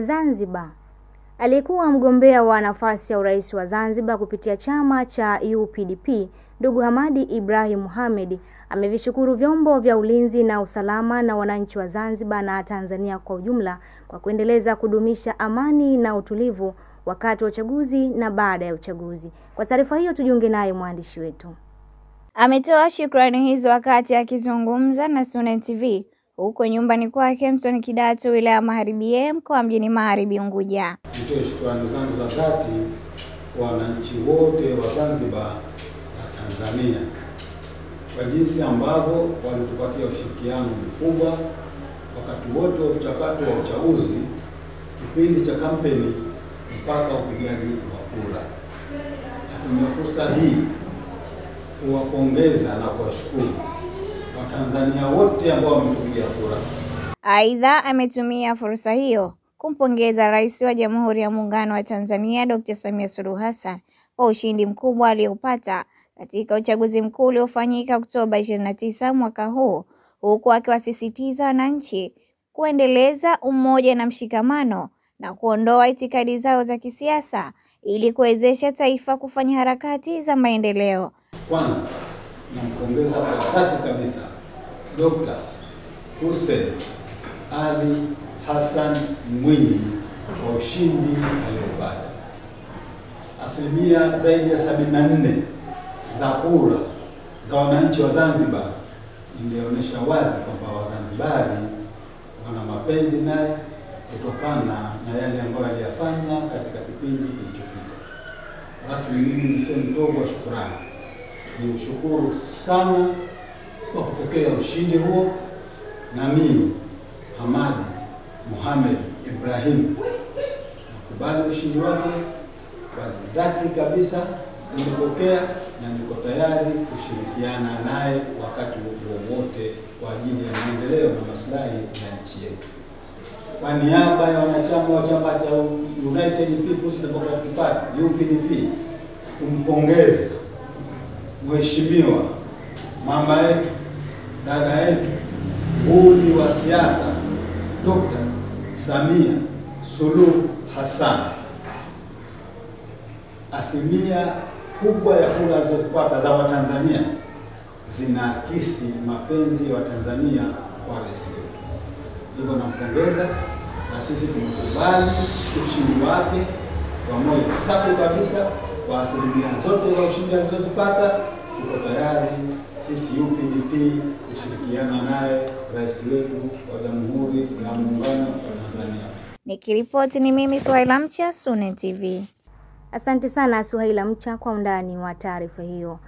Zanzibar. Aliyekuwa mgombea wa nafasi ya urais wa Zanzibar kupitia chama cha UPDP, ndugu Hamadi Ibrahim Mohamed amevishukuru vyombo vya ulinzi na usalama na wananchi wa Zanzibar na Tanzania kwa ujumla kwa kuendeleza kudumisha amani na utulivu wakati wa uchaguzi na baada ya uchaguzi. Kwa taarifa hiyo tujiunge naye mwandishi wetu. Ametoa shukrani hizo wakati akizungumza na Sunen TV huko nyumbani kwake Mtoni Kidatu, wilaya Magharibi mkoa mjini Magharibi Unguja. Nitoe shukrani zangu za dhati kwa wananchi wote wa Zanzibar na Tanzania kwa jinsi ambavyo walitupatia ushirikiano mkubwa wakati wote wa mchakato wa uchaguzi, kipindi cha kampeni mpaka upigaji wa kura. Natumia fursa hii kuwapongeza na kuwashukuru Watanzania wote ambao wametupigia kura. Aidha, ametumia fursa hiyo kumpongeza Rais wa Jamhuri ya Muungano wa Tanzania Dr. Samia Suluhu Hassan kwa ushindi mkubwa aliopata katika uchaguzi mkuu uliofanyika Oktoba 29 mwaka huu, huku akiwasisitiza wananchi kuendeleza umoja na mshikamano na kuondoa itikadi zao za kisiasa ili kuwezesha taifa kufanya harakati za maendeleo. Kwanza nampongeza kwa dhati kabisa Dr. Hussein Ali Hassan Mwinyi kwa ushindi aliopata. Asilimia zaidi ya 74 za kura za wananchi wa Zanzibar ilionyesha wazi kwamba Wazanzibari wana mapenzi naye kutokana na yale ambayo aliyafanya katika kipindi kilichopita. Basi mimi niseme mdogo wa shukrani. Nimshukuru sana kwa kupokea ushindi huo, na mimi Hamadi Mohamed Ibrahim nakubali ushindi wake kwa dhati kabisa. Nimepokea na niko tayari kushirikiana naye wakati wowote kwa ajili ya maendeleo na maslahi ya nchi yetu. Kwa niaba ya wanachama wa chama cha United People's Democratic Party UPDP, kumpongeza Mheshimiwa mama yetu, dada yetu, nguli wa siasa Dr. Samia Suluhu Hassan. Asilimia kubwa ya kura alizozipata za Watanzania zinaakisi mapenzi ya Watanzania kwa rais wetu. Hivyo nampongeza, na sisi tumekubali ushindi wake kwa moyo safi kabisa. Kwa asilimia zote za ushindi alizozipata, tuko tayari sisi UPDP kushirikiana naye rais wetu wa Jamhuri ya Muungano wa Tanzania. Nikiripoti ni mimi Suhaila Mcha, Sunen TV. Asante sana Suhaila Mcha kwa undani wa taarifa hiyo.